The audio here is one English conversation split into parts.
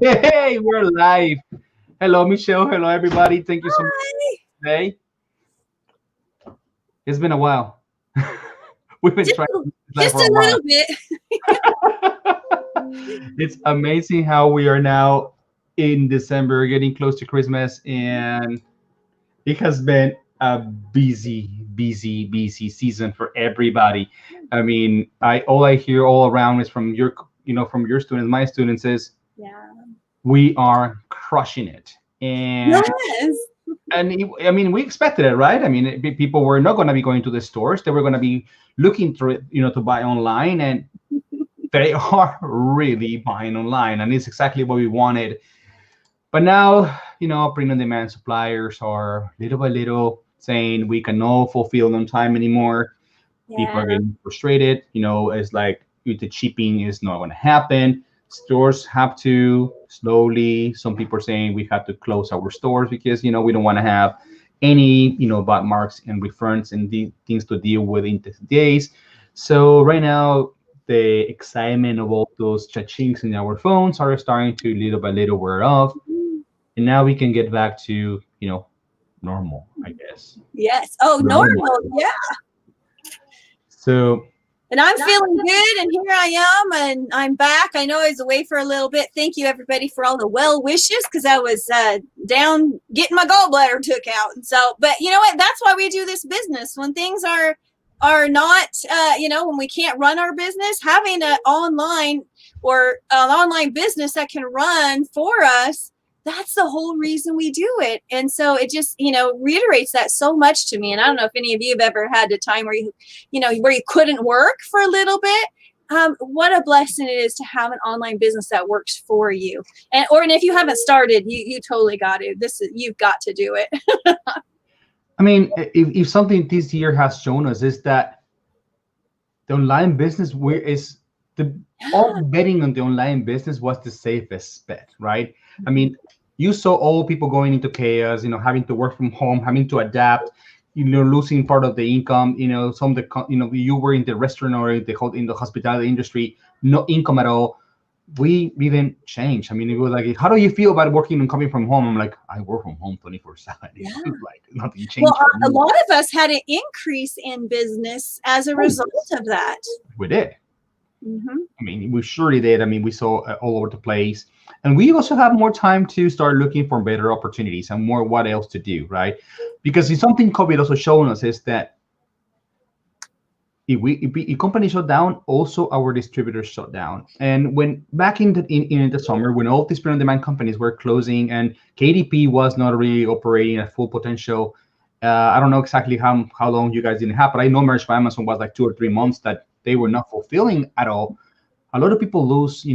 Hey, we're live. Hello, Michelle. Hello, everybody. Thank you so much Hi. today. It's been a while. We've been Just, trying a- this live just for a a while. little bit. It's amazing how we are now in December, getting close to Christmas, and it has been a busy season for everybody. I mean, I all I hear all around is from from your students, my students is Yeah. we are crushing it. Yes. I mean, we expected it, right? I mean, people were not going to be going to the stores; they were going to be looking through it, to buy online, and they are really buying online, and it's exactly what we wanted. But now, print-on-demand suppliers are little by little saying we cannot fulfill on time anymore. People Yeah. are getting frustrated. It's like the shipping is not going to happen. Stores have to slowly. Some people are saying we have to close our stores because we don't want to have any bad marks and returns and things to deal with in these days. So right now, the excitement of all those cha-chings in our phones are starting to little by little wear off, and now we can get back to normal, I guess. Yes. Oh, Normal. normal. Yeah. So And I'm feeling good, and here I am, and I'm back. I know I was away for a little bit. Thank you, everybody, for all the well wishes, because I was down getting my gallbladder took out, and so. But you know what? That's why we do this business. When things are not, when we can't run our business, having an online or an online business that can run for us, that's the whole reason we do it. And so it just, reiterates that so much to me. And I don't know if any of you have ever had a time where where you couldn't work for a little bit. What a blessing it is to have an online business that works for you. And if you haven't started, you totally got to. You've got to do it. I mean, if something this year has shown us is that the online business is the all betting on the online business was the safest bet, right? I mean, you saw all people going into chaos, having to work from home, having to adapt, losing part of the income, some of the, you were in the restaurant or in the hospitality industry, no income at all. We didn't change. I mean, it was like, how do you feel about working and coming from home? I'm like, I work from home 24/7. Yeah. Like nothing Well, changed for a me. lot of us had an increase in business as a result of that. We did. Mm-hmm. I mean, we surely did. I mean, we saw all over the place. And we also have more time to start looking for better opportunities and more what else to do, right? Because it's something COVID also shown us is that if companies shut down, also our distributors shut down. And when back in the summer, when all these print-on-demand companies were closing and KDP was not really operating at full potential, I don't know exactly how long you guys didn't have, but I know Merch by Amazon was like 2 or 3 months that they were not fulfilling at all. A lot of people lose,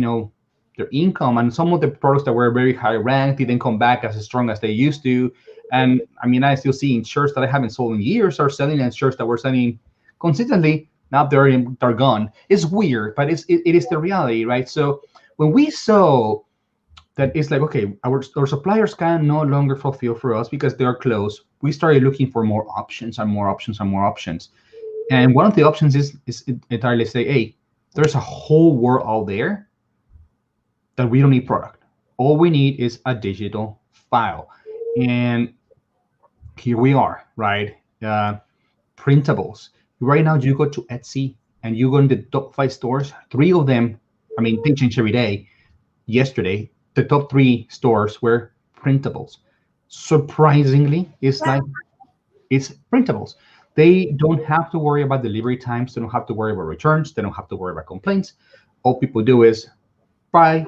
their income, and some of the products that were very high ranked didn't come back as strong as they used to. And I mean, I still see shirts that I haven't sold in years are selling, and shirts that were selling consistently now they're gone. It's weird, but it is the reality, right? So when we saw that it's like, okay, our suppliers can no longer fulfill for us because they're closed, we started looking for more options and more options and more options. And one of the options is entirely say, hey, there's a whole world out there that we don't need product. All we need is a digital file. And here we are, right? Printables. Right now, you go to Etsy and you go in the top 5 stores. 3 of them, I mean, they change every day. Yesterday, the top 3 stores were Printables. Surprisingly, it's Printables. They don't have to worry about delivery times. They don't have to worry about returns. They don't have to worry about complaints. All people do is buy,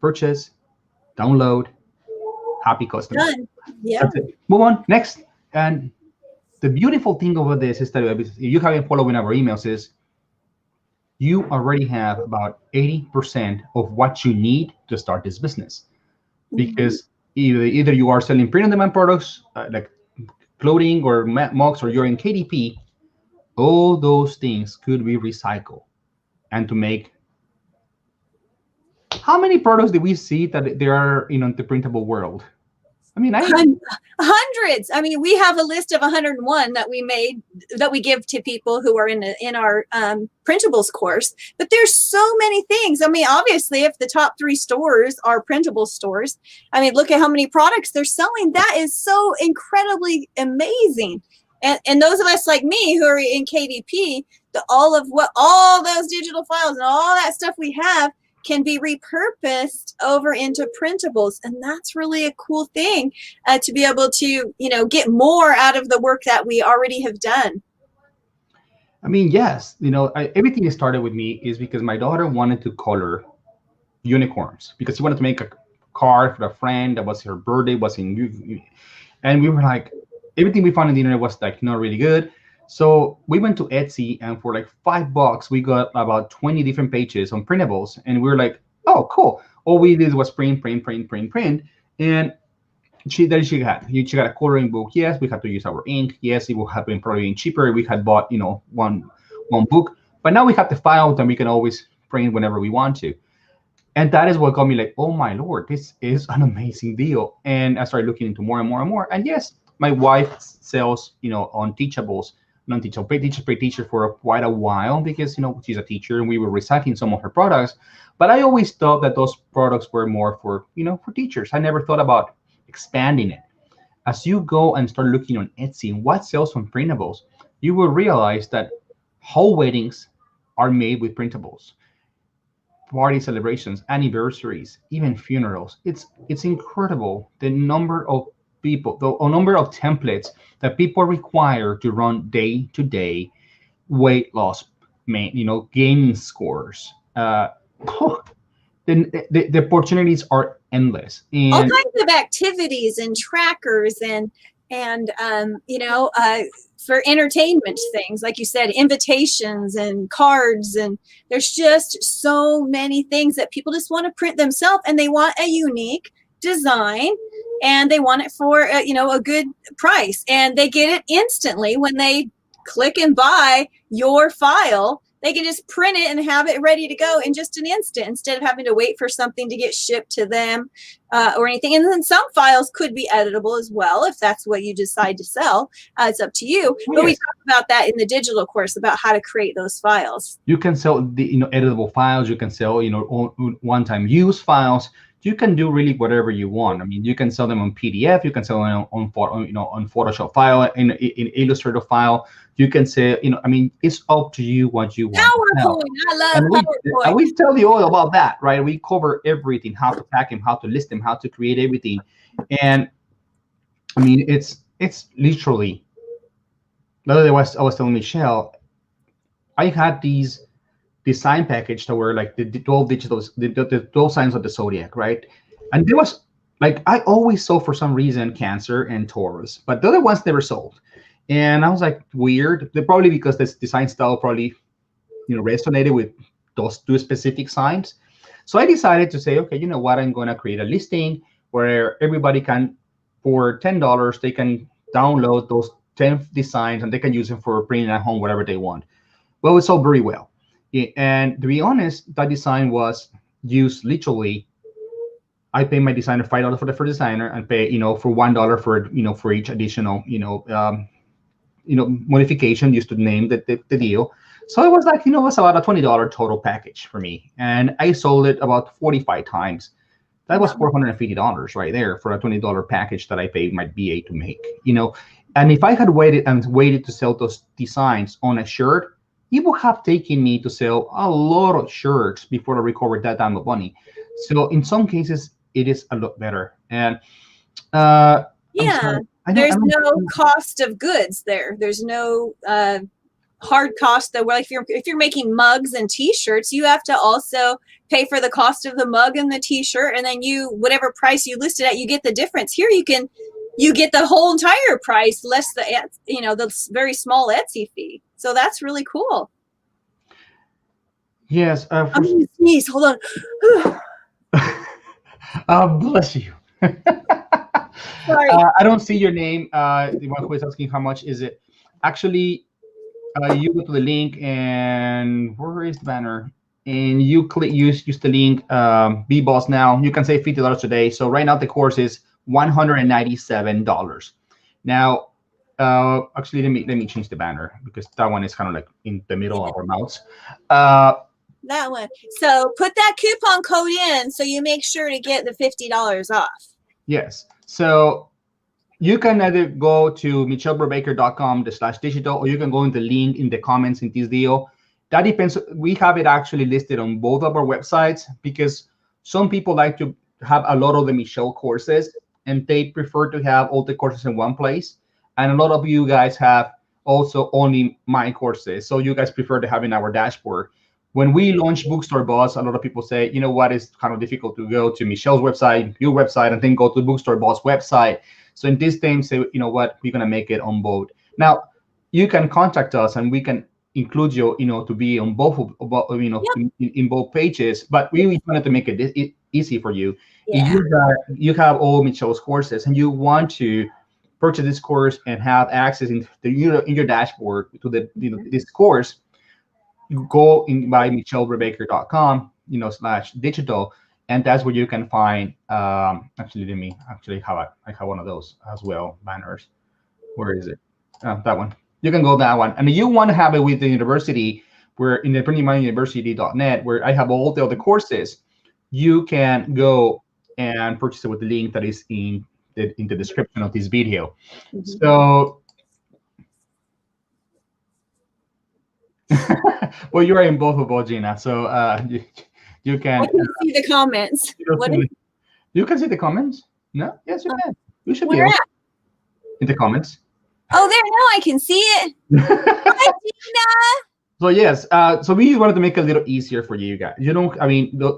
purchase, download, happy customer. Done. Yeah. That's it. Move on. Next. And the beautiful thing over this is that if you haven't following our emails is you already have about 80% of what you need to start this business. Mm-hmm. Because either you are selling print-on-demand products like clothing or mugs, or you're in KDP, all those things could be recycled. And to make, how many products do we see that there are in the printable world? I mean, hundreds. I mean, we have a list of 101 that we made that we give to people who are in our printables course. But there's so many things. I mean, obviously, if the top 3 stores are printable stores, I mean, look at how many products they're selling. That is so incredibly amazing. And those of us like me who are in KDP, all those digital files and all that stuff we have can be repurposed over into printables. And that's really a cool thing to be able to, get more out of the work that we already have done. I mean, yes, everything that started with me is because my daughter wanted to color unicorns because she wanted to make a card for a friend that was her birthday, and we were like, everything we found on the internet was like not really good. So we went to Etsy, and for like $5, we got about 20 different pages on printables, and we were like, "Oh, cool!" All we did was print, and she got a coloring book. Yes, we had to use our ink. Yes, it would have been probably cheaper if we had bought one book. But now we have the file, and we can always print whenever we want to. And that is what got me like, oh my Lord, this is an amazing deal. And I started looking into more and more and more. And yes, my wife sells, on Teachables, non-teacher for quite a while because, she's a teacher and we were recycling some of her products. But I always thought that those products were more for, for teachers. I never thought about expanding it. As you go and start looking on Etsy and what sells on printables, you will realize that whole weddings are made with printables. Party celebrations, anniversaries, even funerals. It's incredible the number of people, the number of templates that people require to run day-to-day weight loss, gaming scores. The opportunities are endless. And all kinds of activities and trackers and for entertainment things, like you said, invitations and cards, and there's just so many things that people just want to print themselves, and they want a unique design, and they want it for a good price, and they get it instantly when they click and buy your file. They can just print it and have it ready to go in just an instant instead of having to wait for something to get shipped to them or anything. And then some files could be editable as well if that's what you decide to sell. It's up to you. Yes. But we talk about that in the digital course about how to create those files. You can sell the editable files. You can sell one-time use files. You can do really whatever you want. I mean, you can sell them on PDF. You can sell them on Photoshop file, in Illustrator file. You can say, I mean, it's up to you what you want. PowerPoint. I love PowerPoint. And we tell you all about that, right? We cover everything: how to pack them, how to list them, how to create everything. And I mean, it's literally. The other day, I was telling Michelle, I had these design package that were like the 12 digitals, the 12 signs of the zodiac, right? And there was like, I always saw for some reason Cancer and Taurus, but the other ones never sold. And I was like, weird. They're probably because this design style probably, resonated with those 2 specific signs. So I decided to say, okay, you know what? I'm going to create a listing where everybody can, for $10, they can download those 10 designs and they can use them for printing at home, whatever they want. Well, it sold very well. And to be honest, that design was used literally. I pay my designer $5 for the first designer and pay, for $1 for, for each additional, modification used to name the deal. So it was like, it was about a $20 total package for me. And I sold it about 45 times. That was $450 right there for a $20 package that I paid my BA to make, And if I had waited to sell those designs on a shirt, it would have taken me to sell a lot of shirts before I recovered that time of money. So in some cases, it is a lot better. And there's no cost of goods there. There's no hard cost. That if you're making mugs and T-shirts, you have to also pay for the cost of the mug and the T-shirt, and then whatever price you listed at, you get the difference. Here you get the whole entire price less the very small Etsy fee. So that's really cool. Yes. I'm going to sneeze. Hold on. Bless you. Sorry. I don't see your name. The one who is asking how much is it. Actually, you go to the link, and where is the banner? And you use the link BBoss now. You can save $50 today. So right now the course is $197. Now, actually, let me change the banner because that one is kind of like in the middle of our mouse. That one. So put that coupon code in so you make sure to get the $50 off. Yes. So you can either go to michellebrubaker.com/digital, or you can go in the link in the comments in this deal. That depends. We have it actually listed on both of our websites because some people like to have a lot of the Michelle courses and they prefer to have all the courses in one place. And a lot of you guys have also only my courses. So you guys prefer to have in our dashboard. When we launch Bookstore Boss, a lot of people say, you know what, it's kind of difficult to go to Michelle's website, your website, and then go to Bookstore Boss website. So in this time, say, you know what, we're gonna make it on both. Now, you can contact us and we can include you, to be on both, in both pages. But we wanted to make it easy for you. Yeah. If you have all Michelle's courses and you want to purchase this course and have access in your dashboard to the this course, you go in by michellebrubaker.com/digital, and that's where you can find. Actually, I have one of those as well, banners. Where is it? That one. You can go that one, and you want to have it with the university, where in the printinguniversity.net, where I have all the other courses. You can go and purchase it with the link that is in the description of this video. So. Well, you are in both of them, Gina. So you can. I can see the comments. You can see the comments? No? Yes, you can. You should be Where able at? in the comments. Oh, there. Now I can see it. Hi, Gina. So yes, so we wanted to make it a little easier for you guys.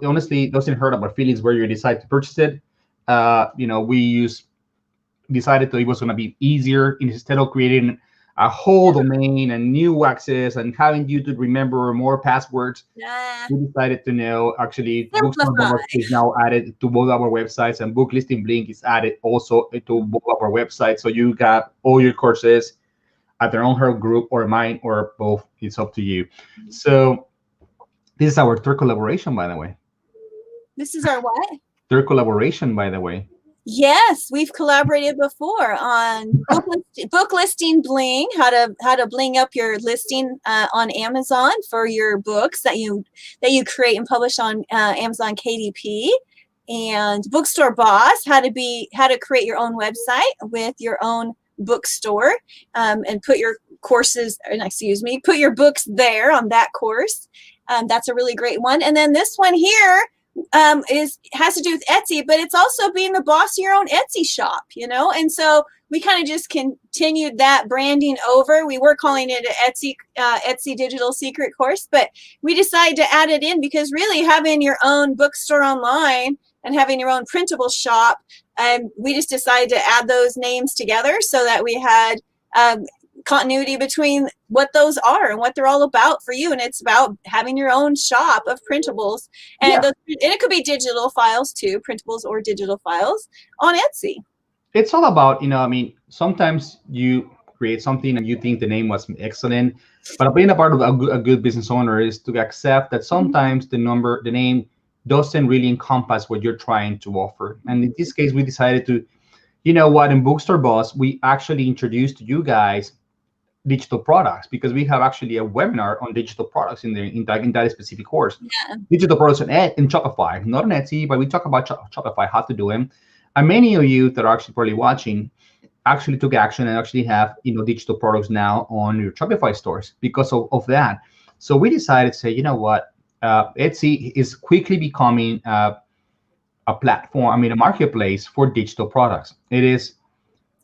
Honestly, doesn't hurt our feelings where you decide to purchase it. We decided that it was going to be easier instead of creating a whole domain and new access and having you to remember more passwords. We decided to actually Bookstore Boss is now added to both our websites, and Book Listing Blink is added also to both of our websites. So you got all your courses at their own help group or mine or both. It's up to you. So this is our third collaboration, by the way. This is our what? Third collaboration, by the way. Yes, we've collaborated before on book listing bling, how to bling up your listing on Amazon for your books that you create and publish on Amazon KDP, and Bookstore Boss, how to create your own website with your own bookstore and put your put your books there on that course. That's a really great one. And then this one here has to do with Etsy, but it's also being the boss of your own Etsy shop, and so we kind of just continued that branding over. We were calling it an Etsy digital secret course, but we decided to add it in because really having your own bookstore online and having your own printable shop, we just decided to add those names together so that we had continuity between what those are and what they're all about for you. And it's about having your own shop of printables, and it could be digital files too, printables or digital files on Etsy. It's all about, sometimes you create something and you think the name was excellent, but being a part of a good business owner is to accept that sometimes the name doesn't really encompass what you're trying to offer. And in this case, we decided to, in Bookstore Boss, we actually introduced to you guys digital products, because we have actually a webinar on digital products in that specific course. Digital products in Shopify, not on Etsy, but we talk about Shopify, how to do them. And many of you that are actually probably watching actually took action and actually have digital products now on your Shopify stores because of that. So we decided to say, you know what, Etsy is quickly becoming a platform, a marketplace for digital products. It is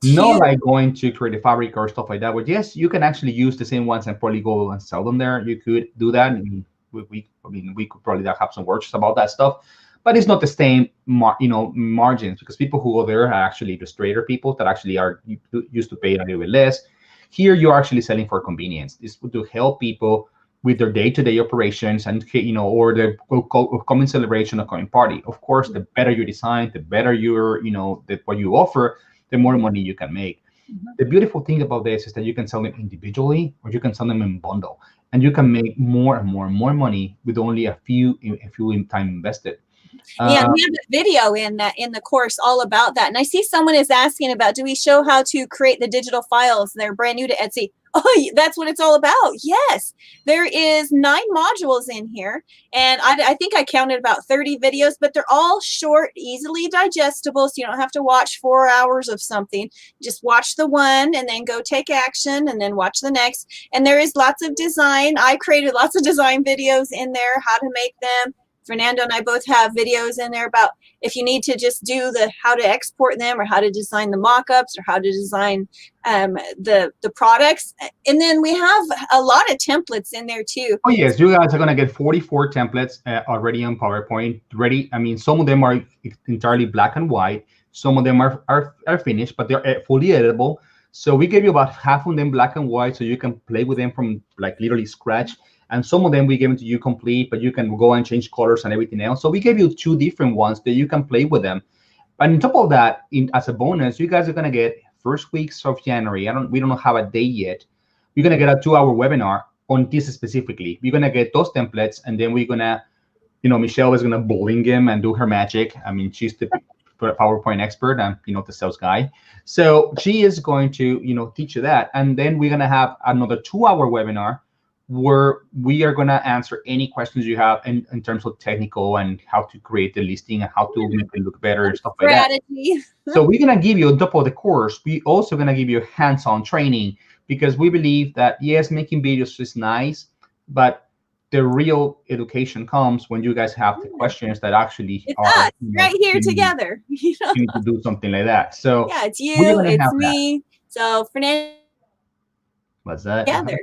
not like going to create a fabric or stuff like that, but yes, you can actually use the same ones and probably go and sell them there. You could do that. We could probably have some workshops about that stuff, but it's not the same, margins, because people who go there are actually illustrator people that actually are used to pay a little bit less. Here, you're actually selling for convenience. It's to help people with their day-to-day operations and, or the upcoming celebration or coming party. Of course, the better you design, the better what you offer, the more money you can make. The beautiful thing about this is that you can sell them individually or you can sell them in bundle, and you can make more and more and more money with only a few time invested. Yeah, we have a video in the course all about that. And I see someone is asking about, do we show how to create the digital files? They're brand new to Etsy. Oh, that's what it's all about. Yes, there is 9 modules in here. And I think I counted about 30 videos, but they're all short, easily digestible. So you don't have to watch 4 hours of something. Just watch the one and then go take action and then watch the next. And there is lots of design. I created lots of design videos in there, how to make them. Fernando and I both have videos in there about if you need to just do the how to export them or how to design the mock-ups or how to design the products. And then we have a lot of templates in there too. Oh yes, you guys are going to get 44 templates already on PowerPoint ready. I mean, some of them are entirely black and white. Some of them are finished, but they're fully editable. So we gave you about half of them black and white so you can play with them from like literally scratch. And some of them we gave them to you complete, but you can go and change colors and everything else. So we gave you 2 different ones that you can play with them. And on top of that, as a bonus, you guys are gonna get first weeks of January. We don't have a date yet. You're gonna get a 2-hour webinar on this specifically. You're gonna get those templates, and then we're gonna, Michelle is gonna bling him and do her magic. I mean, she's the PowerPoint expert and the sales guy. So she is going to teach you that, and then we're gonna have another 2-hour webinar where we are going to answer any questions you have in terms of technical and how to create the listing and how to make it look better and stuff like that. So we're going to give you, on top of the course, we also going to give you hands-on training, because we believe that, yes, making videos is nice, but the real education comes when you guys have the questions that actually are right here together. You need to do something like that. So yeah, it's you, it's me. That. So Fernando, what's that? Together.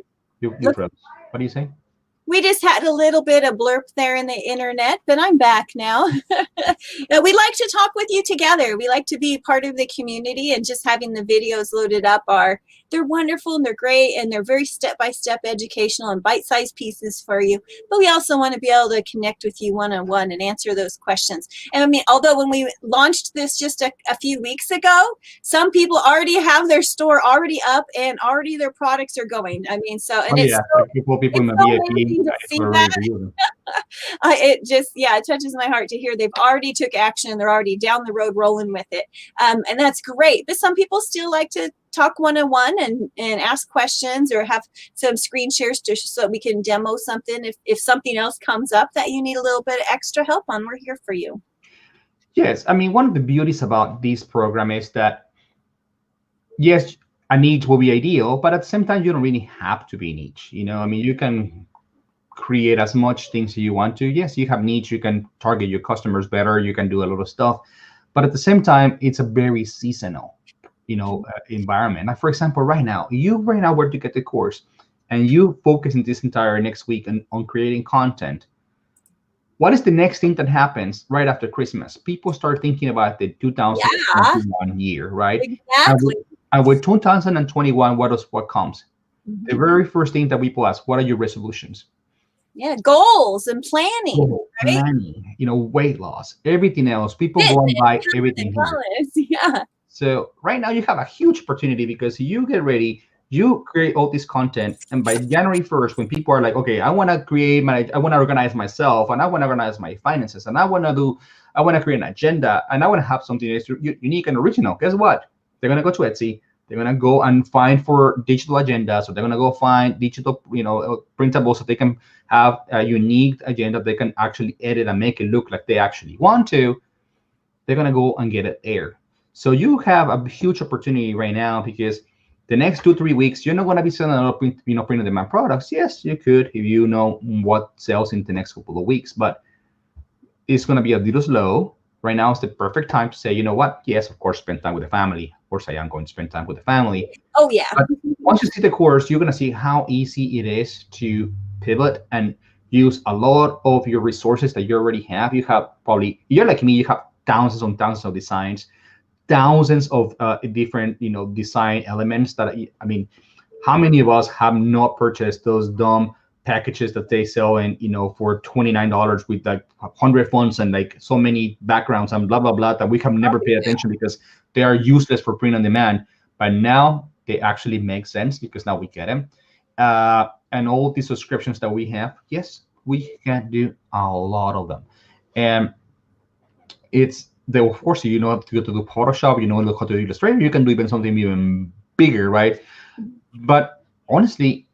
What do you say? We just had a little bit of blurb there in the internet, but I'm back now. We like to talk with you together. We like to be part of the community, and just having the videos loaded up they're wonderful and they're great and they're very step-by-step educational and bite-sized pieces for you. But we also want to be able to connect with you one-on-one and answer those questions. And I mean, although when we launched this just a few weeks ago, some people already have their store already up and already their products are going. I mean, so, and it's people in the VIP. It touches my heart to hear they've already took action. They're already down the road rolling with it. And that's great. But some people still like to talk one-on-one and ask questions or have some screen shares so we can demo something. If something else comes up that you need a little bit of extra help on, we're here for you. Yes, I mean, one of the beauties about this program is that, yes, a niche will be ideal, but at the same time, you don't really have to be niche. I mean, you can create as much things as you want to. Yes, you have niche, you can target your customers better, you can do a lot of stuff, but at the same time, it's a very seasonal environment. Like, for example, right now were to get the course and you focus in this entire next week on creating content, what is the next thing that happens right after Christmas? People start thinking about the 2021 year, right? Exactly. And with 2021, what comes? Mm-hmm. The very first thing that people ask, what are your resolutions? Yeah, goals and planning, right? Planning, weight loss, everything else. People go and buy everything here. Yeah. So right now you have a huge opportunity, because you get ready, you create all this content, and by January 1st, when people are like, okay, I want to organize myself, and I want to organize my finances, and I want to create an agenda, and I want to have something that's unique and original. Guess what? They're going to go to Etsy. They're going to go and find for digital agendas. So they're going to go find digital, printables, so they can have a unique agenda they can actually edit and make it look like they actually want to. They're going to go and get it there. So you have a huge opportunity right now, because the next 2-3 weeks, you're not going to be selling a lot of print on demand products. Yes, you could if you know what sells in the next couple of weeks, but it's going to be a little slow. Right now is the perfect time to say, you know what? Yes, of course, spend time with the family. Of course, I am going to spend time with the family. Oh, yeah. But once you see the course, you're going to see how easy it is to pivot and use a lot of your resources that you already have. You're like me, you have thousands and thousands of designs, thousands of different, design elements that, I mean, how many of us have not purchased those dumb packages that they sell in, for $29 with like 100 fonts and like so many backgrounds and blah, blah, blah, that we have never paid attention because they are useless for print on demand. But now they actually make sense because now we get them. And all these subscriptions that we have, yes, we can do a lot of them. And they will force you, how to do Photoshop, how to do Illustrator. You can do even something even bigger, right? But honestly,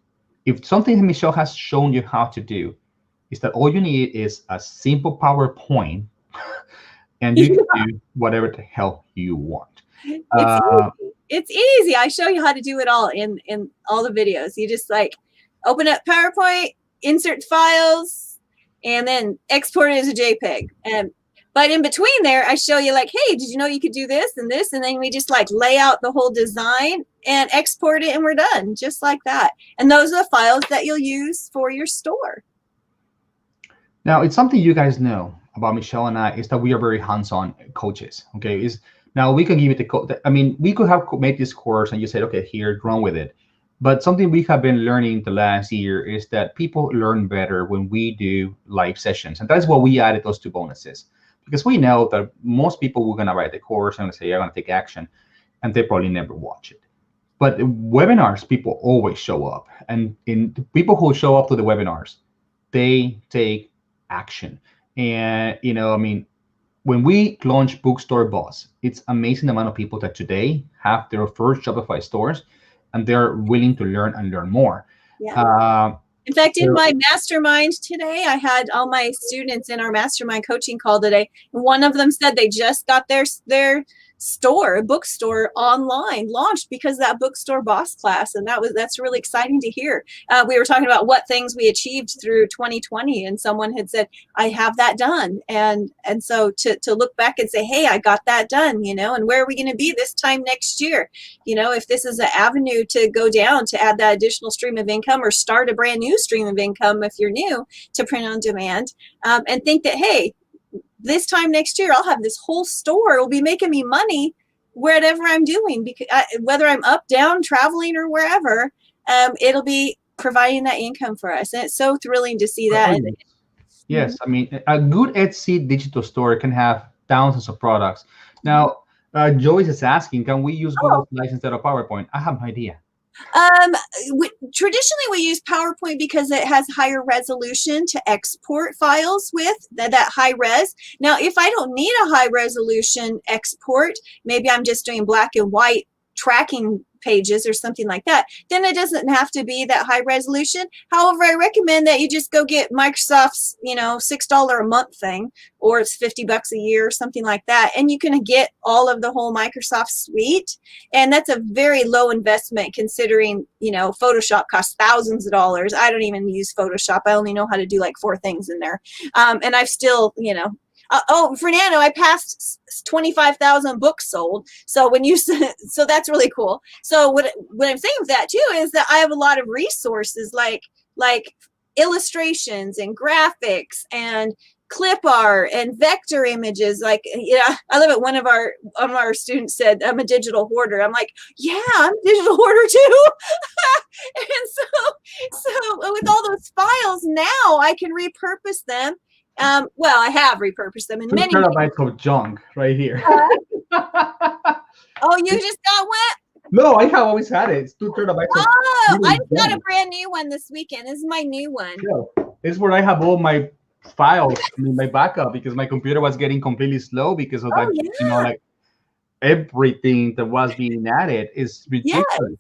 if something Michelle has shown you how to do, is that all you need is a simple PowerPoint, and you can do whatever the hell you want. It's easy. It's easy. I show you how to do it all in all the videos. You just like open up PowerPoint, insert files, and then export it as a JPEG. But in between there, I show you like, hey, did you know you could do this and this? And then we just like lay out the whole design and export it, and we're done, just like that. And those are the files that you'll use for your store. Now, it's something you guys know about Michelle and I, is that we are very hands-on coaches. Okay, now we can give it we could have made this course and you said, okay, here, run with it. But something we have been learning the last year is that people learn better when we do live sessions, and that's why we added those 2 bonuses. Because we know that most people were going to write the course and say, I'm going to take action, and they probably never watch it. But webinars, people always show up. And in the people who show up to the webinars, they take action. And, when we launched Bookstore Boss, it's amazing the amount of people that today have their first Shopify stores, and they're willing to learn and learn more. Yeah. In fact, in my mastermind today, I had all my students in our mastermind coaching call today. And one of them said they just got their bookstore online launched because of that Bookstore Boss class. And that's really exciting to hear. We were talking about what things we achieved through 2020, and someone had said, I have that done. And so to look back and say, hey, I got that done, and where are we going to be this time next year? If this is an avenue to go down to add that additional stream of income, or start a brand new stream of income if you're new to print on demand, and think that, hey, this time next year, I'll have this whole store. It will be making me money wherever I'm doing, because whether I'm up, down, traveling, or wherever, it'll be providing that income for us. And it's so thrilling to see that. Yes, a good Etsy digital store can have thousands of products. Now, Joyce is asking, can we use Google Slides instead of PowerPoint? I have no idea. Traditionally, we use PowerPoint because it has higher resolution to export files with, that high res. Now, if I don't need a high resolution export, maybe I'm just doing black and white tracking pages or something like that, then it doesn't have to be that high resolution. However, I recommend that you just go get Microsoft's, $6 a month thing, or it's $50 a year or something like that, and you can get all of the whole Microsoft suite. And that's a very low investment, considering Photoshop costs thousands of dollars. I don't even use Photoshop. I only know how to do like 4 things in there, and I've still Fernando, I passed 25,000 books sold. So so that's really cool. So what I'm saying with that too is that I have a lot of resources like illustrations and graphics and clip art and vector images. Like, I love it. One of our students said, I'm a digital hoarder. I'm like, yeah, I'm a digital hoarder too. And so with all those files now, I can repurpose them. Well, I have repurposed them in 2 many terabytes of junk right here. Oh, you just got one? No, I have always had it. It's 2 terabytes. I got a brand new one this weekend. This is my new one. Yeah. This is where I have all my files, my backup, because my computer was getting completely slow because of that. Yeah. Like everything that was being added is ridiculous.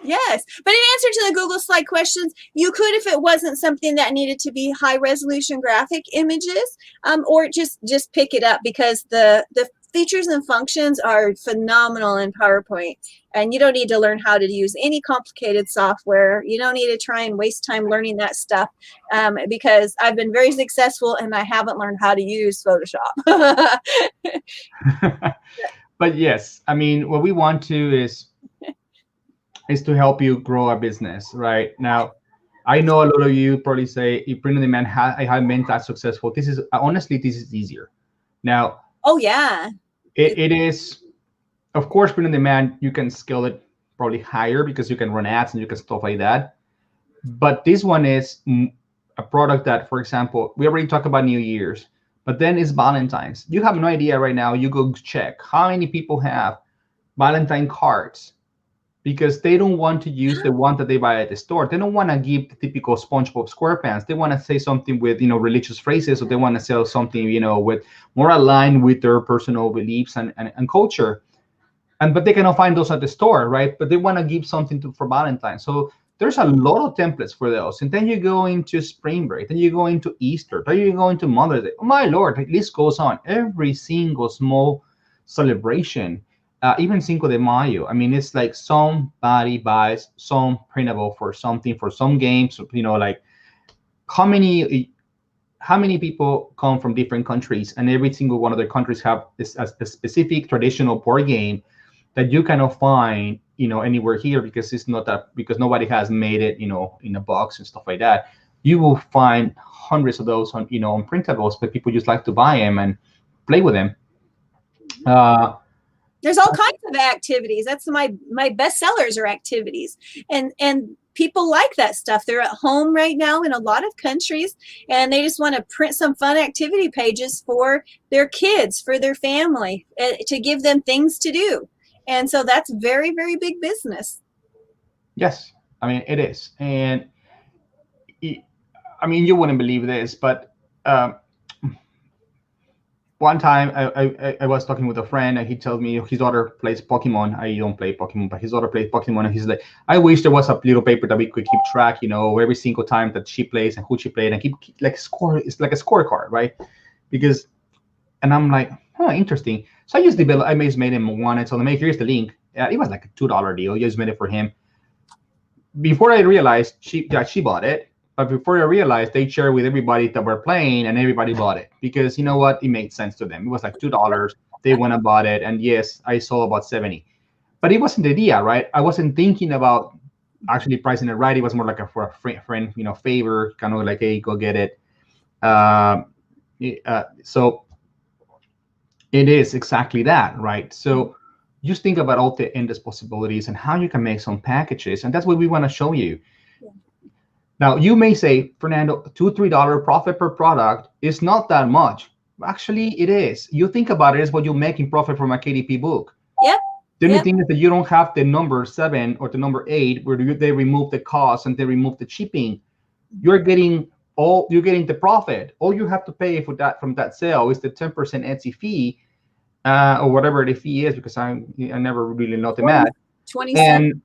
Yes. But in answer to the Google Slide questions, you could, if it wasn't something that needed to be high resolution graphic images, or just pick it up, because the features and functions are phenomenal in PowerPoint, and you don't need to learn how to use any complicated software. You don't need to try and waste time learning that stuff, because I've been very successful and I haven't learned how to use Photoshop. But yes, what we want to is to help you grow a business. Right now, I know a lot of you probably say, if print on demand I haven't been that successful. This is honestly, this is easier now. Oh yeah, it is. Of course, print on demand, you can scale it probably higher because you can run ads and you can stuff like that. But this one is a product that, for example, we already talked about New Year's, but then it's Valentine's. You have no idea right now. You go check how many people have Valentine cards because they don't want to use the one that they buy at the store. They don't want to give the typical SpongeBob SquarePants. They want to say something with, religious phrases, or they want to sell something, with more aligned with their personal beliefs and culture. But they cannot find those at the store, right? But they want to give something for Valentine's. So there's a lot of templates for those. And then you go into spring break, then you go into Easter, then you go into Mother's Day. Oh my Lord, the list goes on. Every single small celebration, even Cinco de Mayo. I mean, it's like somebody buys some printable for something, for some games. Like how many people come from different countries, and every single one of their countries have a specific traditional board game that you cannot find, anywhere here, because it's not that, because nobody has made it, in a box and stuff like that. You will find hundreds of those on, on Printables, but people just like to buy them and play with them. There's all kinds of activities. That's my best sellers are activities, and people like that stuff. They're at home right now in a lot of countries, and they just want to print some fun activity pages for their kids, for their family, to give them things to do. And so that's very, very big business. Yes, I mean, it is. And I mean, you wouldn't believe this, but one time I was talking with a friend, and he told me his daughter plays Pokemon. I don't play Pokemon, but his daughter plays Pokemon, and he's like, I wish there was a little paper that we could keep track, every single time that she plays and who she played, and keep like score. It's like a scorecard, right? And I'm like, interesting. So I just made him one. I told him, hey, here's the link. It was like a $2 deal. I just made it for him. Before I realized she bought it, but before I realized, they shared with everybody that were playing, and everybody bought it, because you know what? It made sense to them. It was like $2. They went and bought it, and yes, I sold about 70. But it wasn't the idea, right? I wasn't thinking about actually pricing it right. It was more like for a friend, favor, kind of like, hey, go get it. So it is exactly that, right? So just think about all the endless possibilities and how you can make some packages, and that's what we want to show you. Yeah. Now, you may say, Fernando, $2-3 profit per product is not that much. Actually, it is. You think about it, it's what you make in profit from a KDP book. Yep. The only thing is that you don't have the number 7 or the number 8 where they remove the cost and they remove the shipping. You're getting the profit. All you have to pay for that from that sale is the 10% Etsy fee, or whatever the fee is, because I never really know the math. 27.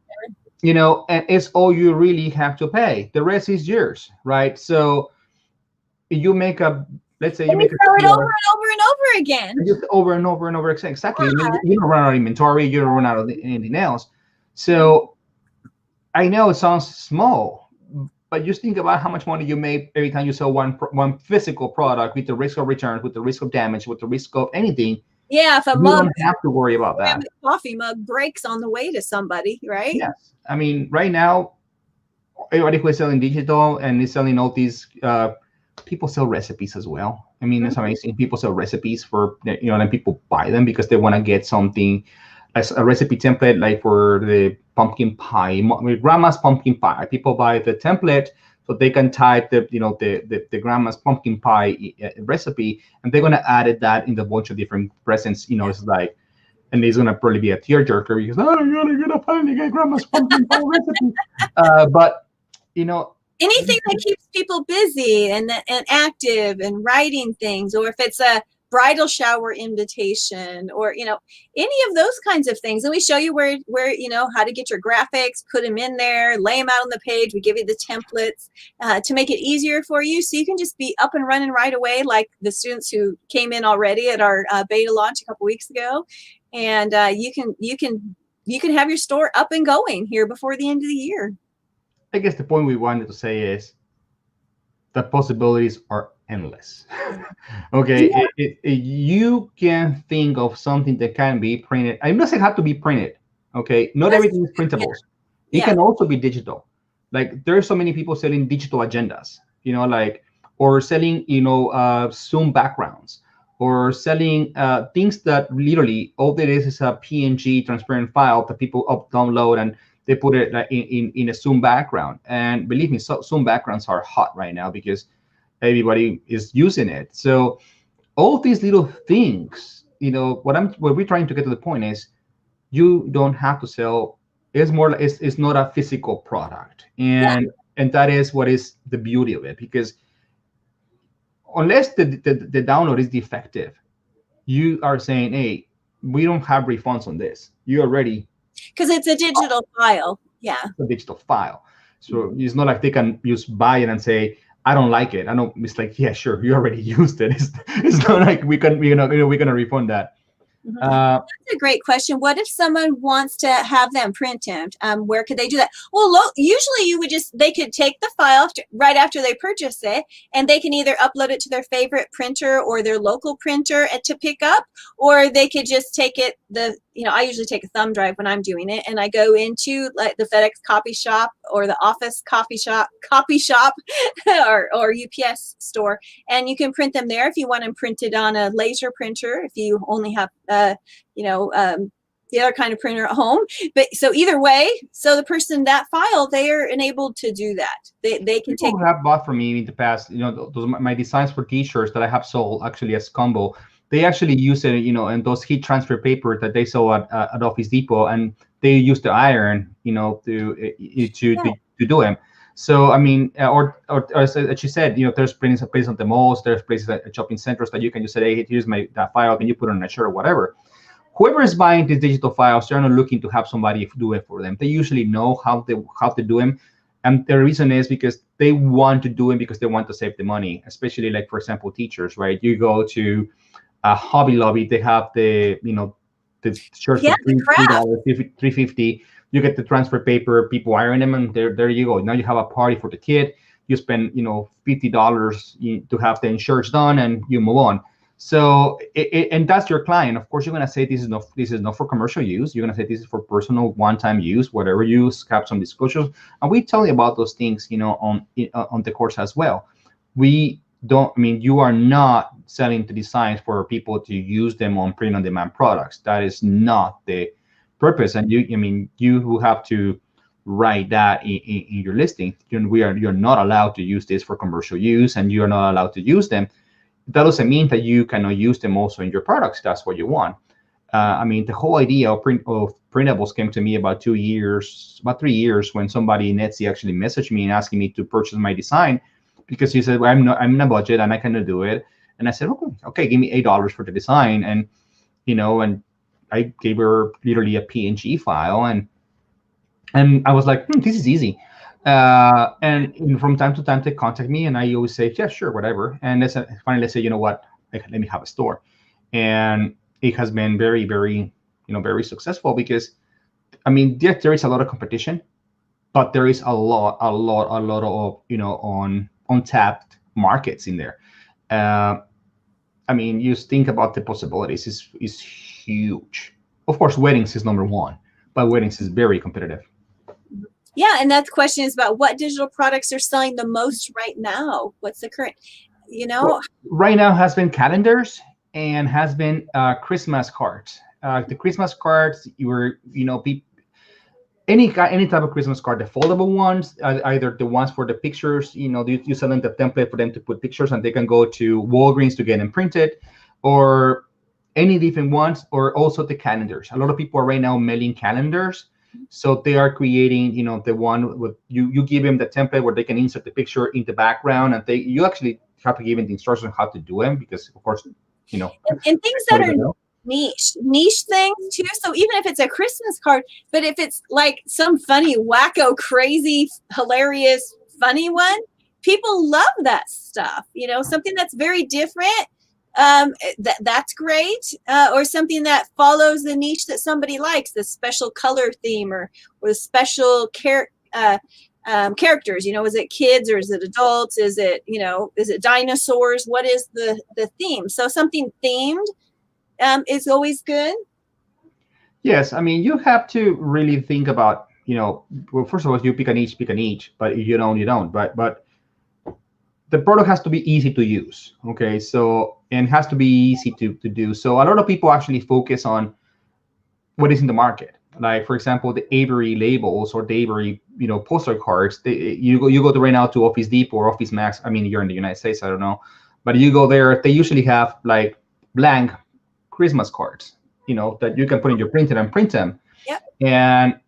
And it's all you really have to pay. The rest is yours, right? So you make let's say you make sell it over and over and over again. Just over and over and over. Exactly. Yeah. You don't run out of inventory. You don't run out of anything else. So I know it sounds small, but just think about how much money you make every time you sell one physical product, with the risk of returns, with the risk of damage, with the risk of anything. Yeah, if you don't have to worry about that. Coffee mug breaks on the way to somebody, right? Yes. I mean, right now, everybody who is selling digital and is selling all these, people sell recipes as well. I mean, it's amazing. People sell recipes for, and people buy them because they want to get something, as a recipe template, like for the pumpkin pie, grandma's pumpkin pie. People buy the template so they can type the grandma's pumpkin pie recipe, and they're gonna add that in a bunch of different presents. It's like, and it's gonna probably be a tearjerker because I'm gonna finally get grandma's pumpkin pie recipe. But anything that keeps people busy and active and writing things, or if it's a bridal shower invitation, or any of those kinds of things, and we show you where how to get your graphics, put them in there, lay them out on the page. We give you the templates to make it easier for you, so you can just be up and running right away, like the students who came in already at our beta launch a couple weeks ago, and you can have your store up and going here before the end of the year. I guess the point we wanted to say is the possibilities are endless. Okay, yeah. You can think of something that can be printed. I'm not saying it have to be printed. Okay, not everything is printables. Yeah. It can also be digital. Like, there's so many people selling digital agendas, or selling, Zoom backgrounds, or selling things that literally all there is a PNG transparent file that people download, and they put it in a Zoom background. And believe me, Zoom backgrounds are hot right now because everybody is using it. So all these little things, what we're trying to get to the point is, you don't have to sell It's more like it's not a physical product, Yeah. and that is what is the beauty of it, because unless the download is defective, you are saying, hey, we don't have refunds on this. You already Because it's a digital file. Yeah. a digital file. So it's not like they can just buy it and say, I don't like it. I know it's like, yeah, sure, you already used it. It's not like we're gonna refund that. That's a great question. What if someone wants to have them printed? Where could they do that? Well, usually they could take the file right after they purchase it, and they can either upload it to their favorite printer or their local printer to pick up, or they could just take it. I usually take a thumb drive when I'm doing it, and I go into like the FedEx copy shop or the office copy shop, or UPS store, and you can print them there if you want them printed on a laser printer. If you only have the other kind of printer at home. But so either way, so the person, that file, they are enabled to do that. They can People have bought from me in the past, those my designs for t-shirts that I have sold actually as combo. They actually use it, and those heat transfer paper that they sell at Office Depot, and they use the iron, to do them. So I mean, or as you said, there's places at the malls, there's places at shopping centers that you can just say, hey, here's that file, can you put it on a shirt or whatever. Whoever is buying these digital files, they're not looking to have somebody do it for them. They usually know how to do them, and the reason is because they want to do it because they want to save the money. Especially like, for example, teachers, right? You go to a Hobby Lobby, they have the shirts for $3.50. You get the transfer paper, people iron them, and there you go. Now you have a party for the kid. You spend $50 to have the shirts done, and you move on. So and that's your client. Of course, you're gonna say this is not for commercial use. You're gonna say this is for personal one-time use, whatever use. Have some disclosures, and we tell you about those things, on the course as well. We don't. I mean, you are not selling the designs for people to use them on print-on-demand products. That is not the purpose. And you who have to write that in your listing. You're not allowed to use this for commercial use, and you're not allowed to use them. That doesn't mean that you cannot use them also in your products. That's what you want. The whole idea of printables came to me about 3 years, when somebody in Etsy actually messaged me and asking me to purchase my design, because he said, well, I'm in a budget and I cannot do it. And I said, okay, give me $8 for the design. And and I gave her literally a PNG file, and I was like, this is easy. And from time to time they contact me, and I always say, yeah, sure, whatever. And finally say, you know what, let me have a store. And it has been very, very, very successful, because there is a lot of competition, but there is a lot of untapped markets in there. You think about the possibilities is huge. Of course, weddings is number one, but weddings is very competitive. Yeah, and that question is about what digital products are selling the most right now. What's the current, Well, right now has been calendars, and has been Christmas cards. The Christmas cards, any type of Christmas card, the foldable ones, either the ones for the pictures, you sell them the template for them to put pictures, and they can go to Walgreens to get them printed, or any different ones, or also the calendars. A lot of people are right now mailing calendars. So they are creating, the one with you give them the template where they can insert the picture in the background, and you actually have to give them the instructions on how to do them, because of course, and things that are niche things too. So even if it's a Christmas card, but if it's like some funny, wacko, crazy, hilarious, funny one, people love that stuff. Something that's very different. That's great, or something that follows the niche that somebody likes, the special color theme, or the special characters. Is it kids or is it adults? Is it dinosaurs? What is the theme? So something themed is always good. Yes, you have to really think about, well, first of all, you pick a niche, but if you don't, you don't. But the product has to be easy to use, okay? So, and has to be easy to do. So a lot of people actually focus on what is in the market. Like, for example, the Avery labels or the Avery, poster cards. You go to right now to Office Depot or Office Max. You're in the United States, I don't know. But you go there, they usually have like blank Christmas cards, that you can put in your printer and print them. Yep. And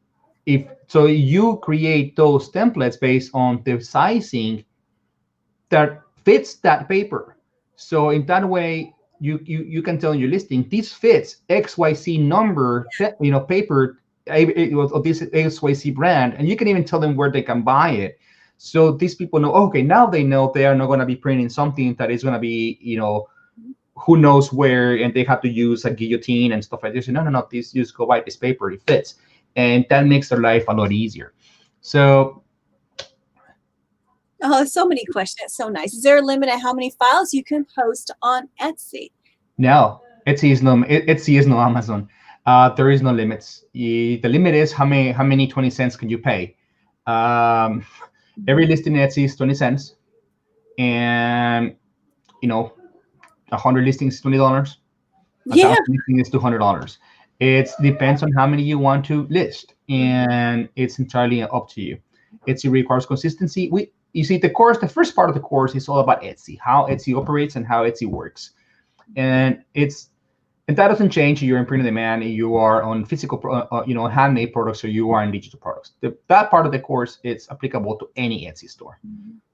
if so, you create those templates based on the sizing that fits that paper. So in that way, you can tell in your listing, this fits XYZ number, paper of this XYZ brand, and you can even tell them where they can buy it. So these people know, okay, now they know they are not going to be printing something that is going to be, who knows where, and they have to use a guillotine and stuff like this. No, no, no, this, just go buy this paper, it fits. And that makes their life a lot easier. So, oh, so many questions. So nice. Is there a limit at how many files you can post on Etsy? No, Etsy is no Amazon. There is no limits. The limit is how many 20 cents can you pay. Every listing in Etsy is 20 cents, and 100 listings is $20. 1,000 listings is $200. It depends on how many you want to list, and it's entirely up to you. Etsy requires consistency. You see, the first part of the course is all about Etsy, how Etsy operates and how Etsy works. And that doesn't change if you're in print on demand, you are on physical, handmade products, or you are in digital products. That part of the course is applicable to any Etsy store.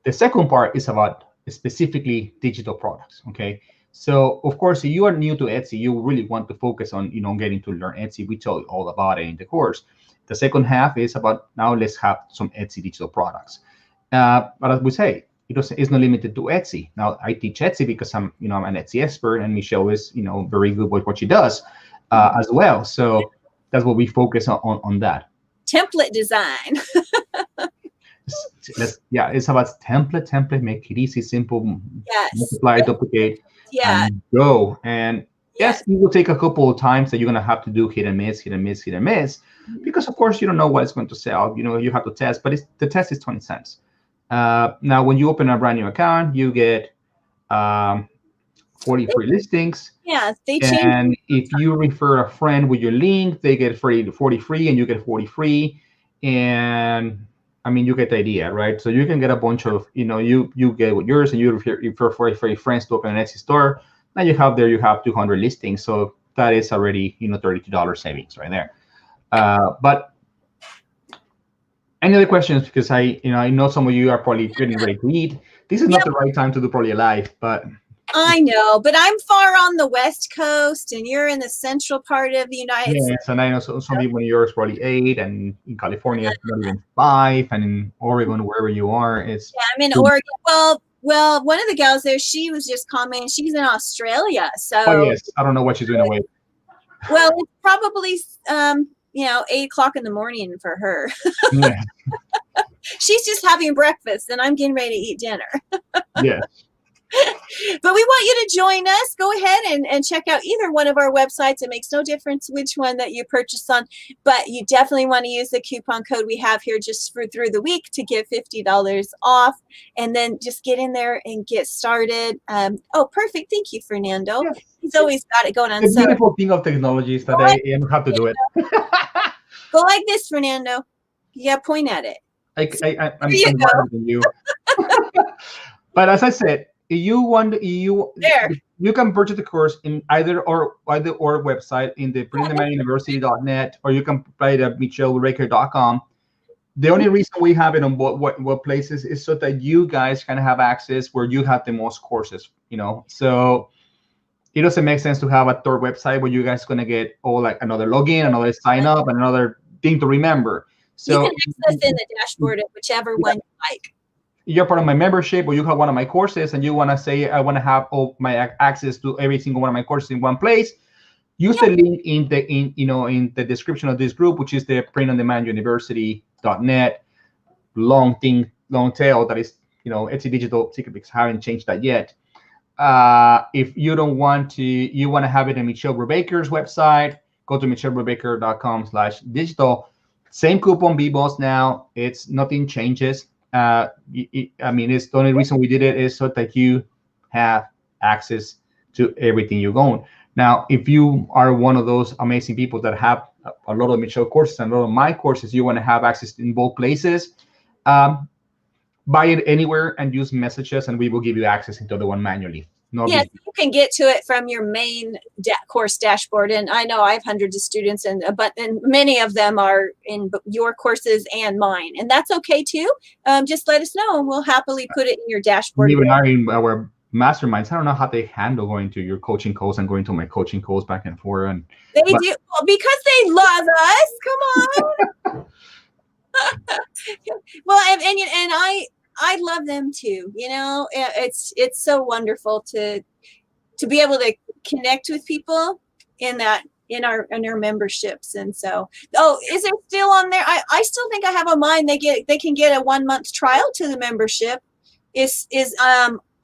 The second part is about specifically digital products. Okay, so of course, if you are new to Etsy, you really want to focus on getting to learn Etsy. We tell you all about it in the course. The second half is about, now let's have some Etsy digital products. But as we say, it's not limited to Etsy. Now, I teach Etsy because I'm an Etsy expert, and Michelle is, very good with what she does as well. So that's what we focus on that. Template design. It's about template, make it easy, simple, multiply, duplicate, and go. And yes, it will take a couple of times that you're going to have to do hit and miss, because of course you don't know what it's going to sell. You have to test, but the test is 20 cents. Now, when you open a brand new account, you get 40 free listings. Yeah, they change. And if you refer a friend with your link, they get 40 free, and you get 40 free. And I mean, you get the idea, right? So you can get a bunch of, you get with yours, and you refer 40 friends to open an Etsy store. Now you have 200 listings. So that is already, $32 savings right there. But any other questions? Because I know some of you are probably getting ready to eat. This is not the right time to do probably a live, but I know, but I'm far on the West Coast, and you're in the central part of the United States. Yes, and I know some people in New York is probably 8, and in California it's not even 5, and in Oregon, wherever you are, it's. Yeah, I'm in Oregon. Well, one of the gals there, she was just commenting, she's in Australia. So. Oh yes, I don't know what she's doing away. Well, it's probably 8 o'clock in the morning for her. Yeah. She's just having breakfast, and I'm getting ready to eat dinner. Yes. But we want you to join us. Go ahead and check out either one of our websites. It makes no difference which one that you purchase on, but you definitely want to use the coupon code we have here just through the week to get $50 off, and then just get in there and get started. Oh, perfect. Thank you, Fernando. Yes. He's always got it going on. The beautiful thing of technology is that I don't have to do it. Go like this, Fernando. You got to point at it. I'm better than you. But as I said, if you want, you can purchase the course in either or website, in the printdemanduniversity.net, or you can buy it at michellebraker.com. The only reason we have it on what places is so that you guys can have access where you have the most courses. So it doesn't make sense to have a third website where you guys are gonna get another login, another sign up, and another thing to remember. So you can access in the dashboard of whichever one you like. You're part of my membership, or you have one of my courses, and you want to say, I want to have all my access to every single one of my courses in one place. Use the link in the description of this group, which is the printondemanduniversity.net long tail that is Etsy digital secret, because I haven't changed that yet. If you don't want to, you want to have it in Michelle Brubaker's website, go to michellebrubaker.com/digital. Same coupon, BBOS now. It's nothing changes. It's the only reason we did it is so that you have access to everything you own. Now, if you are one of those amazing people that have a lot of Michelle courses and a lot of my courses, you want to have access in both places, buy it anywhere and use messages, and we will give you access into the one manually. No Yes, big deal. you can get to it from your main course dashboard. And I know I have hundreds of students, and many of them are in your courses and mine. And that's okay too. Just let us know and we'll happily put it in your dashboard. Even in our masterminds, I don't know how they handle going to your coaching calls and going to my coaching calls back and forth. And They do, well, because they love us. Come on. Well, and I love them too. You know, it's so wonderful to be able to connect with people in our memberships. And so, is it still on there? I still think I have on mine. They can get a 1 month trial to the membership. Is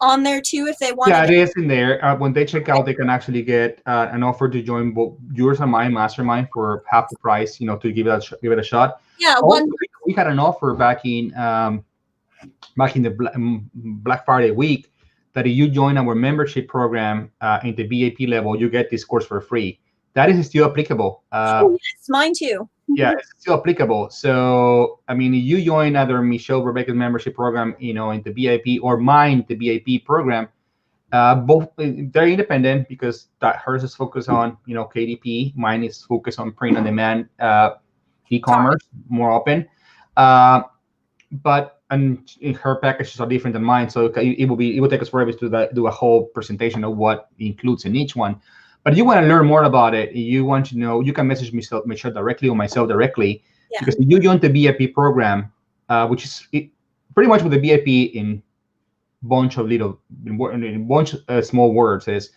on there too if they want. Yeah, it is in there. When they check out, they can actually get an offer to join both yours and my mastermind for half the price. You know, to give it a shot. Yeah, also, we had an offer back in the Black Friday week that if you join our membership program in the VIP level, you get this course for free. That is still applicable. Yes, mine too. Yeah, it's still applicable. So, I mean, if you join either Michelle Brubaker's membership program, you know, in the VIP, or mine, the VIP program, both they're independent because hers is focused on, you know, KDP. Mine is focused on print on demand, e-commerce, more open. But her packages are different than mine, so it will take us forever to do a whole presentation of what includes in each one. But if you want to learn more about it, you want to know, you can message Michelle directly or myself directly. Yeah. Because if you join the VIP program, which is pretty much with the VIP in bunch of small words, is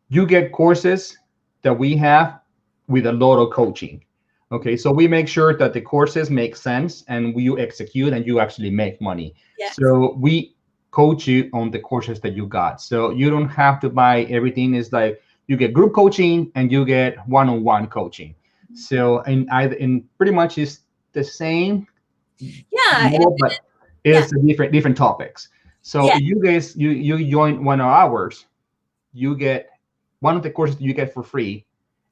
you get courses that we have with a lot of coaching. Okay, so we make sure that the courses make sense and you execute and you actually make money. Yes. So we coach you on the courses that you got. So you don't have to buy everything. It's like you get group coaching and you get one-on-one coaching. So in pretty much is the same. Yeah, but it's different topics. So if you guys you join 1 of ours, you get one of the courses you get for free.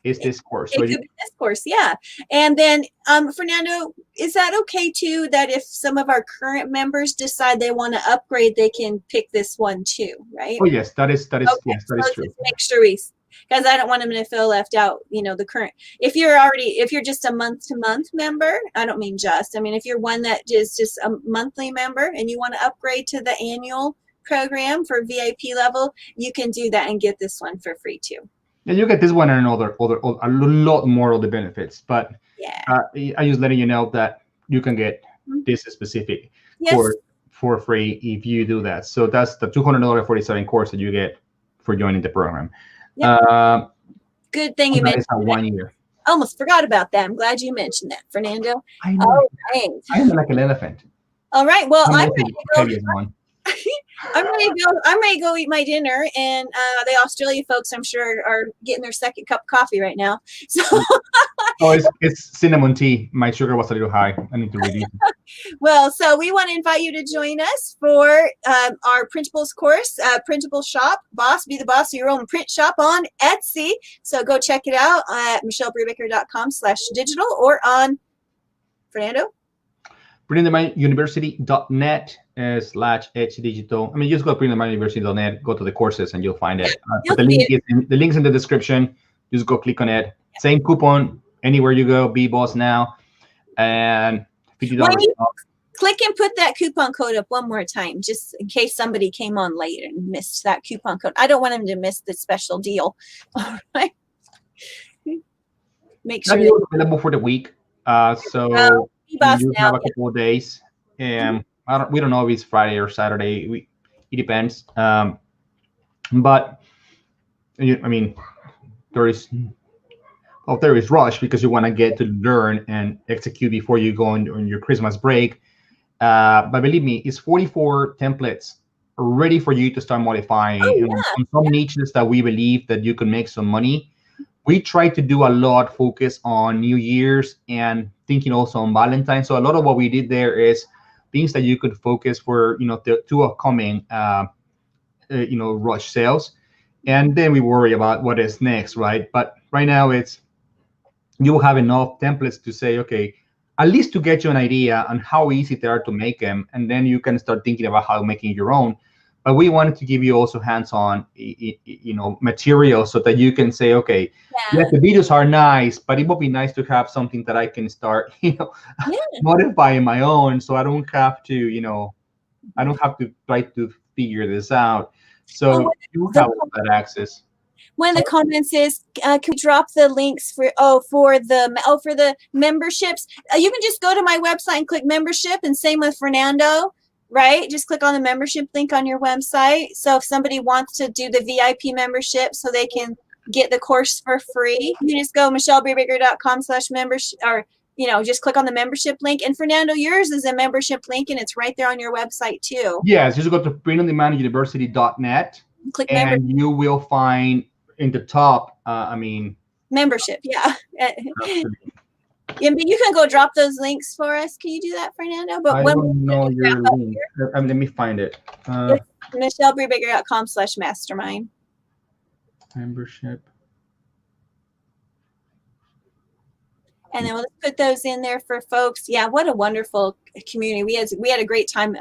Is this course? It could be this course, yeah. And then, Fernando, is that okay too? That if some of our current members decide they want to upgrade, they can pick this one too, right? Oh yes, that is okay. Yes, that is true. Just make sure because I don't want them to feel left out. You know, the current. If you're just a month-to-month member, I don't mean just. I mean, if you're one that is just a monthly member and you want to upgrade to the annual program for VIP level, you can do that and get this one for free too. Yeah, you get this one and a lot more of the benefits. But I just letting you know that you can get this specific for free if you do that. So that's the $200 47 course that you get for joining the program. Yep. Good thing you mentioned that. 1 year. I almost forgot about that. I'm glad you mentioned that, Fernando. I know. Oh, right. I am like an elephant. All right. Well, I'm ready to go. I'm ready to go eat my dinner, and the Australia folks, I'm sure, are getting their second cup of coffee right now. So, it's cinnamon tea. My sugar was a little high. I need to reduce it. Well, so we want to invite you to join us for our Printables course, Printable Shop. Be the boss of your own print shop on Etsy. So go check it out at michellebrubaker.com/digital or on Fernando. printtableuniversity.net/digital. I mean, just go to printtableuniversity.net, go to the courses, and you'll find it. The link's in the description. Just go click on it. Same coupon anywhere you go. Be boss now, and $50 off. Click and put that coupon code up one more time, just in case somebody came on late and missed that coupon code. I don't want them to miss the special deal. All right. Make sure it's available for the week. So. You have a couple of days, and we don't know if it's Friday or Saturday. It depends. But I mean, there is rush because you want to get to learn and execute before you go on your Christmas break. But believe me, it's 44 templates ready for you to start modifying. On some niches that we believe that you can make some money. We try to do a lot focus on New Year's and thinking also on Valentine's. So a lot of what we did there is things that you could focus for, the two upcoming, rush sales. And then we worry about what is next, right? But right now you will have enough templates to say, okay, at least to get you an idea on how easy they are to make them. And then you can start thinking about how making your own. but we wanted to give you also hands-on, material so that you can say, okay, yes, the videos are nice, but it would be nice to have something that I can start, modifying my own, so I don't have to, I don't have to try to figure this out. So you have that access. One of the comments is, can we drop the links for the memberships? You can just go to my website and click membership, and same with Fernando, right? Just click on the membership link on your website. So if somebody wants to do the VIP membership so they can get the course for free, you just go michellebrubaker.com/membership, or just click on the membership link. And Fernando, yours is a membership link, and it's right there on your website too. Yes, just go to printondemanduniversity.net, click and membership. you will find in the top, membership. Yeah. Yeah, but you can go drop those links for us. Can you do that, Fernando? But I don't know your link. Let me find it. michellebrubaker.com/mastermind. Membership. And then we'll just put those in there for folks. Yeah, what a wonderful community. We had a great time.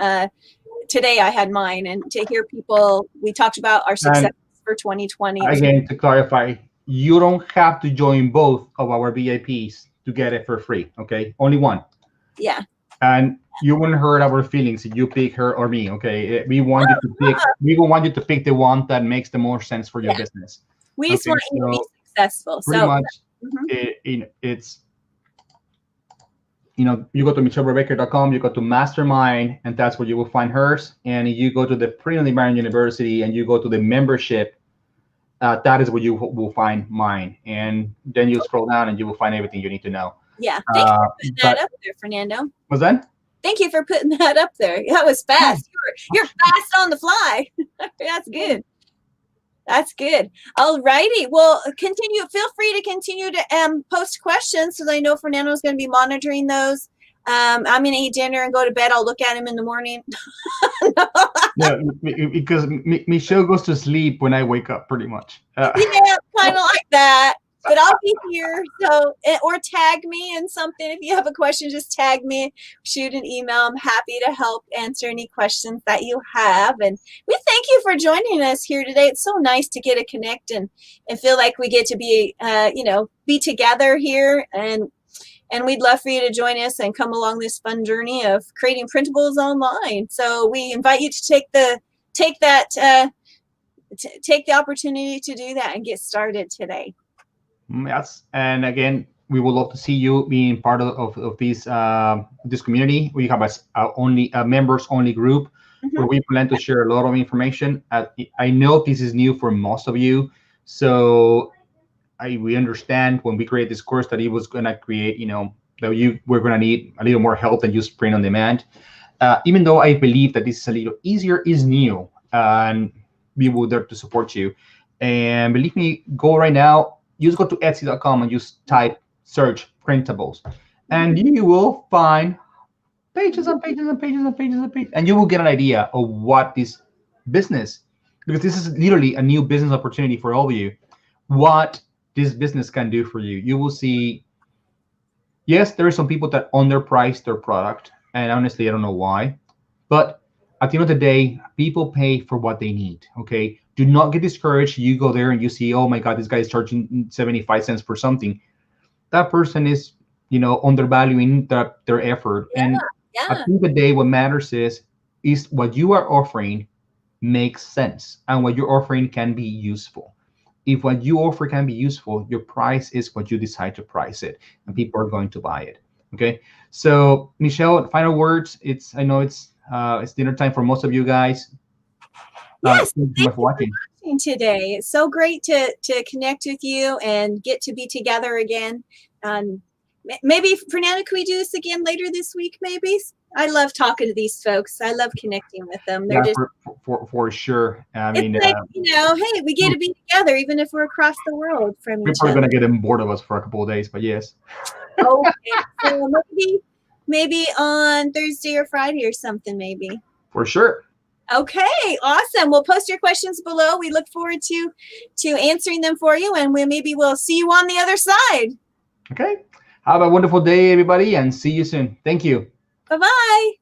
Today I had mine, and to hear people, we talked about our success for 2020. Again, to clarify, you don't have to join both of our VIPs to get it for free, okay? Only one. Yeah. And you wouldn't hurt our feelings if you pick her or me, okay? We want you to pick. We want you to pick the one that makes the more sense for your business. We just want you to be successful. Pretty much, it's you go to michellebrubaker.com, you go to Mastermind, and that's where you will find hers. And you go to the Print on Demand University, and you go to the membership. That is where you will find mine, and then you scroll down and you will find everything you need to know. Yeah, thank you for putting that up there, Fernando. Was that? Thank you for putting that up there. That was fast. You're fast on the fly. That's good. That's good. All righty. Well, feel free to continue to post questions, so I know Fernando's going to be monitoring those. I'm going to eat dinner and go to bed. I'll look at him in the morning. Yeah, because Michelle goes to sleep when I wake up, pretty much. Yeah, kind of like that. But I'll be here. So, or tag me in something. If you have a question, just tag me, shoot an email. I'm happy to help answer any questions that you have. And we thank you for joining us here today. It's so nice to get to connect and feel like we get to be, be together here. And we'd love for you to join us and come along this fun journey of creating printables online. So we invite you to take the opportunity to do that and get started today. Yes, and again, we would love to see you being part of this community. We have a members only group where we plan to share a lot of information. I know this is new for most of you, so we understand when we create this course that it was going to create, that we're going to need a little more help than just print on demand. Even though I believe that this is a little easier, is new, and we will there to support you. And believe me, go right now. You just go to Etsy.com and just search Printables, and you will find pages and pages and pages and pages and pages, and you will get an idea of what this business, because this is literally a new business opportunity for all of you, what this business can do for you. You will see, yes, there are some people that underprice their product, and honestly, I don't know why, but at the end of the day, people pay for what they need, okay? Do not get discouraged. You go there and you see, oh my God, this guy is charging 75 cents for something. That person is, undervaluing their effort. Yeah, and at the end of the day, what matters is what you are offering makes sense, and what you're offering can be useful. If what you offer can be useful, your price is what you decide to price it, and people are going to buy it. Okay. So Michelle, final words. I know it's dinner time for most of you guys. Yes, thank you for watching today. It's so great to connect with you and get to be together again. Maybe, Fernando, can we do this again later this week, maybe? I love talking to these folks. I love connecting with them. They're just for sure. I mean, like, hey, we get to be together even if we're across the world from each other. People are going to get bored of us for a couple of days, but yes. Okay, so maybe on Thursday or Friday or something, maybe. For sure. Okay, awesome. We'll post your questions below. We look forward to answering them for you, and we'll see you on the other side. Okay. Have a wonderful day, everybody, and see you soon. Thank you. Bye-bye.